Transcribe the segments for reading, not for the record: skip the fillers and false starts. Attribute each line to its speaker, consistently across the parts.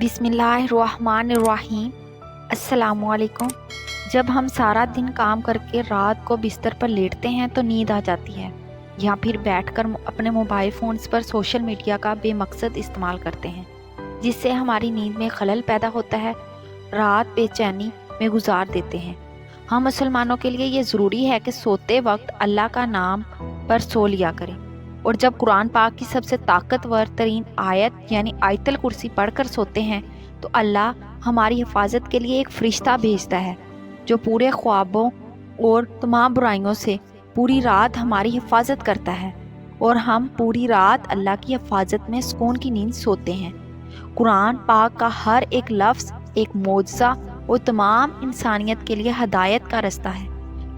Speaker 1: बिस्मिल्लाहिर्रहमानिर्रहीम। अस्सलाम वालेकुम। जब हम सारा दिन काम करके रात को बिस्तर पर लेटते हैं तो नींद आ जाती है, या फिर बैठकर अपने मोबाइल फ़ोन्स पर सोशल मीडिया का बेमकसद इस्तेमाल करते हैं, जिससे हमारी नींद में खलल पैदा होता है। रात बेचैनी में गुजार देते हैं। हम मुसलमानों के लिए ये ज़रूरी है कि सोते वक्त अल्लाह का नाम पर सो लिया करें, और जब कुरान पाक की सबसे ताकतवर तरीन आयत यानी आयतल कुर्सी पढ़कर सोते हैं तो अल्लाह हमारी हिफाजत के लिए एक फ़रिश्ता भेजता है जो पूरे ख्वाबों और तमाम बुराइयों से पूरी रात हमारी हिफाजत करता है, और हम पूरी रात अल्लाह की हिफाजत में सुकून की नींद सोते हैं। कुरान पाक का हर एक लफ्ज़ एक मोजज़ा और तमाम इंसानियत के लिए हदायत का रास्ता है,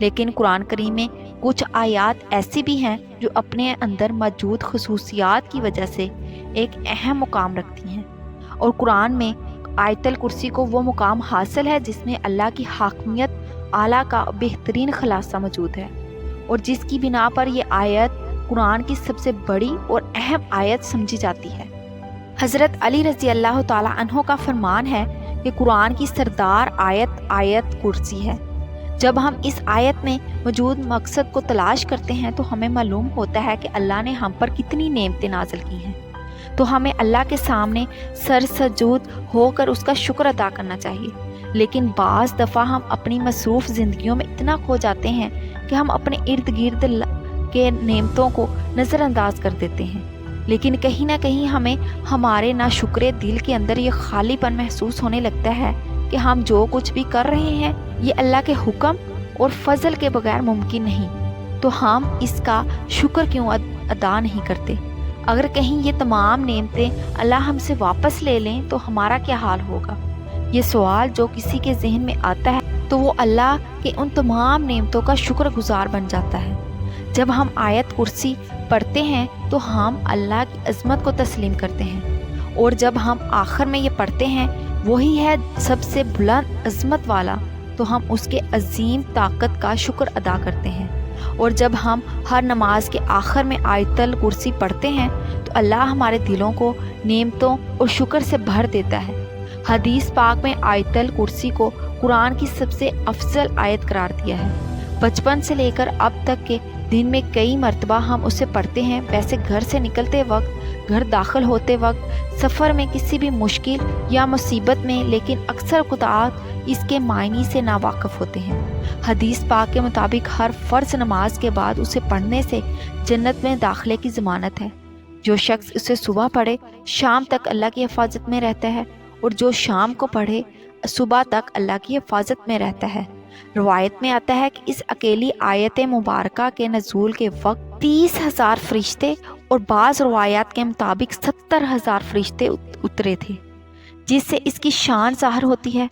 Speaker 1: लेकिन कुरान करीम में कुछ आयात ऐसी भी हैं जो अपने अंदर मौजूद खसूसियात की वजह से एक अहम मुकाम रखती हैं, और कुरान में आयतल कुर्सी को वो मुकाम हासिल है जिसमें अल्लाह की हाकमियत आला का बेहतरीन खुलासा मौजूद है, और जिसकी बिना पर ये आयत कुरान की सबसे बड़ी और अहम आयत समझी जाती है। हज़रत अली रज़ी अल्लाह ताला अन्हो का फरमान है कि कुरान की सरदार आयत आयत कुर्सी है। जब हम इस आयत में मौजूद मकसद को तलाश करते हैं तो हमें मालूम होता है कि अल्लाह ने हम पर कितनी नेमतें नाज़िल की हैं, तो हमें अल्लाह के सामने सर सजूद होकर उसका शुक्र अदा करना चाहिए। लेकिन बाज़ दफ़ा हम अपनी मसरूफ़ ज़िंदगियों में इतना खो जाते हैं कि हम अपने इर्द गिर्द के नेमतों को नज़रअंदाज कर देते हैं, लेकिन कहीं ना कहीं हमें हमारे नाशुक्रे दिल के अंदर ये खालीपन महसूस होने लगता है कि हम जो कुछ भी कर रहे हैं ये अल्लाह के हुक्म और फजल के बगैर मुमकिन नहीं, तो हम इसका शुक्र क्यों अदा नहीं करते। अगर कहीं ये तमाम नेमतें अल्लाह हमसे वापस ले लें तो हमारा क्या हाल होगा। ये सवाल जो किसी के जहन में आता है तो वो अल्लाह के उन तमाम नेमतों का शुक्रगुजार बन जाता है। जब हम आयत कुर्सी पढ़ते हैं तो हम अल्लाह की अज़मत को तस्लीम करते हैं, और जब हम आखिर में ये पढ़ते हैं वही है सबसे बुलंद अज़मत वाला, तो हम उसके अजीम ताकत का शुक्र अदा करते हैं। और जब हम हर नमाज के आखिर में आयतल कुर्सी पढ़ते हैं तो अल्लाह हमारे दिलों को नेमतों और शुक्र से भर देता है। हदीस पाक में आयतल कुर्सी को कुरान की सबसे अफजल आयत करार दिया है। बचपन से लेकर अब तक के दिन में कई मरतबा हम उसे पढ़ते हैं। वैसे घर से निकलते वक्त, घर दाखिल होते वक्त, सफ़र में, किसी भी मुश्किल या मुसीबत में, लेकिन अक्सर कुतात इसके मायने से नावाकिफ़ होते हैं। हदीस पाक के मुताबिक हर फ़र्ज़ नमाज के बाद उसे पढ़ने से जन्नत में दाखिले की ज़मानत है। जो शख्स उसे सुबह पढ़े शाम तक अल्लाह की हिफाजत में रहता है, और जो शाम को पढ़े सुबह तक अल्लाह की हिफाजत में रहता है। रवायत में आता है कि इस अकेली आयत मुबारका के नज़ूल के वक्त 30,000 फरिश्ते और बाज़ रवायात के मुताबिक 70,000 फरिश्ते उतरे थे, जिससे इसकी शान ज़ाहिर होती है।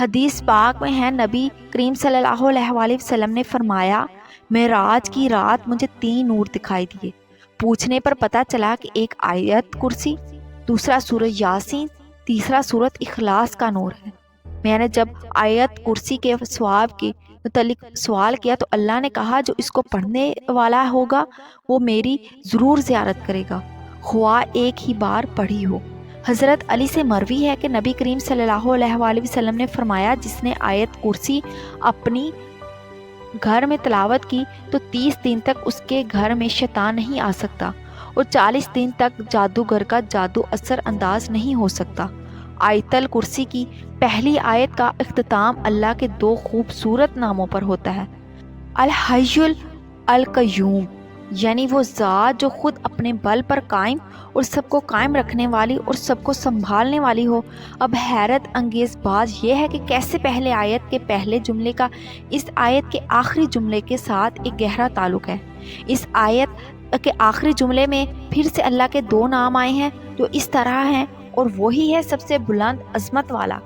Speaker 1: हदीस पाक में है, नबी करीम सल्लल्लाहु अलैहि वसल्लम ने फरमाया, मेराज की रात मुझे 3 नूर दिखाई दिए। पूछने पर पता चला कि एक आयत कुर्सी, दूसरा सूरह यासीन, तीसरा सूरत इखलास का नूर है। मैंने जब आयत कुर्सी के सवाब के मुतल्लिक सवाल किया तो अल्लाह ने कहा, जो इसको पढ़ने वाला होगा वो मेरी ज़रूर ज़ियारत करेगा, ख्वाह एक ही बार पढ़ी हो। हज़रत अली से मरवी है कि नबी करीम सल्लल्लाहु अलैहि वसल्लम ने फरमाया, जिसने आयत कुर्सी अपनी घर में तिलावत की तो 30 दिन तक उसके घर में शैतान नहीं आ सकता, और 40 दिन तक जादूगर का जादू असर अंदाज नहीं हो सकता। आयतल कुर्सी की पहली आयत का इख्तिताम अल्लाह के 2 खूबसूरत नामों पर होता है, अल हय्युल अल कय्यूम, यानी वो ज़ात जो खुद अपने बल पर कायम और सबको कायम रखने वाली और सबको संभालने वाली हो। अब हैरत अंगेज़ बात यह है कि कैसे पहले आयत के पहले जुमले का इस आयत के आखिरी जुमले के साथ एक गहरा ताल्लुक़ है। इस आयत के आखिरी जुमले में फिर से अल्लाह के 2 नाम आए हैं जो इस तरह हैं, और वही है सबसे बुलंद अज़मत वाला।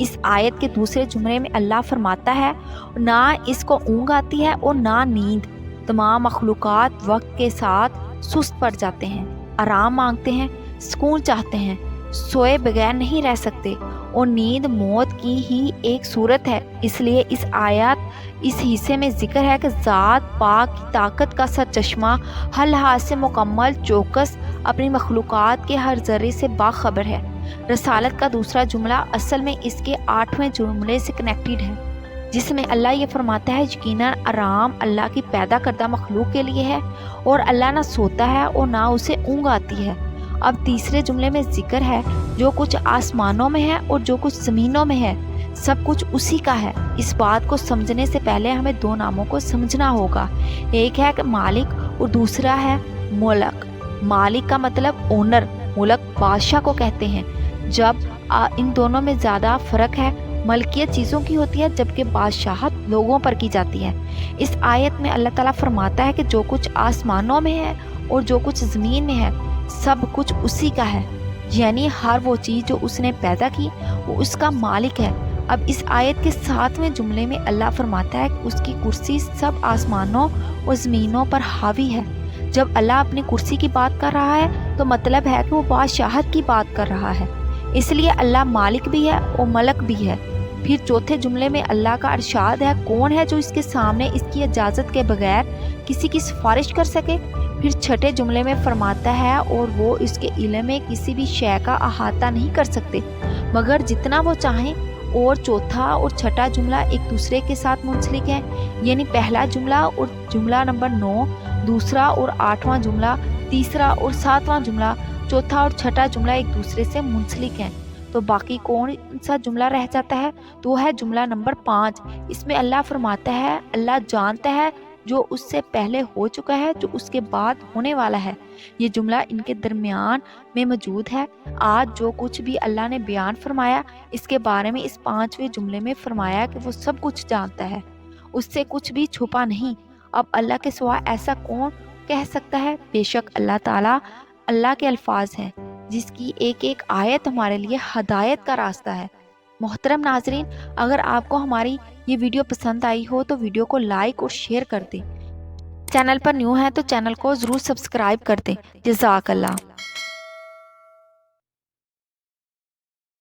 Speaker 1: इस आयत के दूसरे जुमले में अल्लाह फरमाता है, ना इसको ऊँघ आती है और ना नींद। तमाम मखलूक़ात वक्त के साथ सुस्त पड़ जाते हैं, आराम मांगते हैं, सुकून चाहते हैं, सोए बगैर नहीं रह सकते, और नींद मौत की ही एक सूरत है। इसलिए इस आयत इस हिस्से में जिक्र है कि ज़ात पाक की ताकत का सरचश्मा हर लिहाज से मुकम्मल चौकस अपनी मखलूक़ात के हर ज़र्रे से बाखबर है। رسالت کا دوسرا جملہ اصل میں اس کے 8ویں جملے سے کنیکٹڈ ہے، جس میں اللہ یہ فرماتا ہے یقیناً آرام اللہ کی پیدا کردہ مخلوق کے لیے ہے اور اللہ نہ سوتا ہے اور نہ اسے اونگ آتی ہے۔ اب تیسرے جملے میں ذکر ہے جو کچھ آسمانوں میں ہے اور جو کچھ زمینوں میں ہے سب کچھ اسی کا ہے۔ اس بات کو سمجھنے سے پہلے ہمیں دو ناموں کو سمجھنا ہوگا، ایک ہے کہ مالک اور دوسرا ہے ملک۔ مالک کا مطلب اونر، ملک بادشاہ کو کہتے ہیں۔ جب ان دونوں میں زیادہ فرق ہے، ملکیت چیزوں کی ہوتی ہے جبکہ بادشاہت لوگوں پر کی جاتی ہے۔ اس آیت میں اللہ تعالیٰ فرماتا ہے کہ جو کچھ آسمانوں میں ہے اور جو کچھ زمین میں ہے سب کچھ اسی کا ہے، یعنی ہر وہ چیز جو اس نے پیدا کی وہ اس کا مالک ہے۔ اب اس آیت کے 7ویں جملے میں اللہ فرماتا ہے کہ اس کی کرسی سب آسمانوں اور زمینوں پر حاوی ہے۔ جب اللہ اپنی کرسی کی بات کر رہا ہے تو مطلب ہے کہ وہ بادشاہت کی بات کر رہا ہے، اس لیے اللہ مالک بھی ہے اور ملک بھی ہے۔ پھر چوتھے جملے میں اللہ کا ارشاد ہے کون ہے جو اس کے سامنے اس کی اجازت کے بغیر کسی کی سفارش کر سکے۔ پھر چھٹے جملے میں فرماتا ہے اور وہ اس کے علم میں کسی بھی شے کا احاطہ نہیں کر سکتے مگر جتنا وہ چاہیں۔ اور چوتھا اور چھٹا جملہ ایک دوسرے کے ساتھ منسلک ہے، یعنی پہلا جملہ اور جملہ نمبر 9، دوسرا اور 8واں جملہ، تیسرا اور 7واں جملہ، چوتھا اور چھٹا جملہ ایک دوسرے سے منسلک ہیں۔ تو باقی کون سا جملہ رہ جاتا ہے؟ تو وہ ہے جملہ نمبر 5۔ اس میں اللہ فرماتا ہے اللہ جانتا ہے جو اس سے پہلے ہو چکا ہے، جو اس کے بعد ہونے والا ہے۔ یہ جملہ ان کے درمیان میں موجود ہے۔ آج جو کچھ بھی اللہ نے بیان فرمایا اس کے بارے میں اس 5ویں جملے میں فرمایا کہ وہ سب کچھ جانتا ہے، اس سے کچھ بھی چھپا نہیں۔ اب اللہ کے سوا ایسا کون کہہ سکتا ہے؟ بے شک اللہ تعالیٰ اللہ کے الفاظ ہیں جس کی ایک ایک آیت ہمارے لیے ہدایت کا راستہ ہے۔ محترم ناظرین، اگر آپ کو ہماری یہ ویڈیو پسند آئی ہو تو ویڈیو کو لائک اور شیئر کر دیں۔ چینل پر نیو ہیں تو چینل کو ضرور سبسکرائب کر دیں۔ جزاک اللہ۔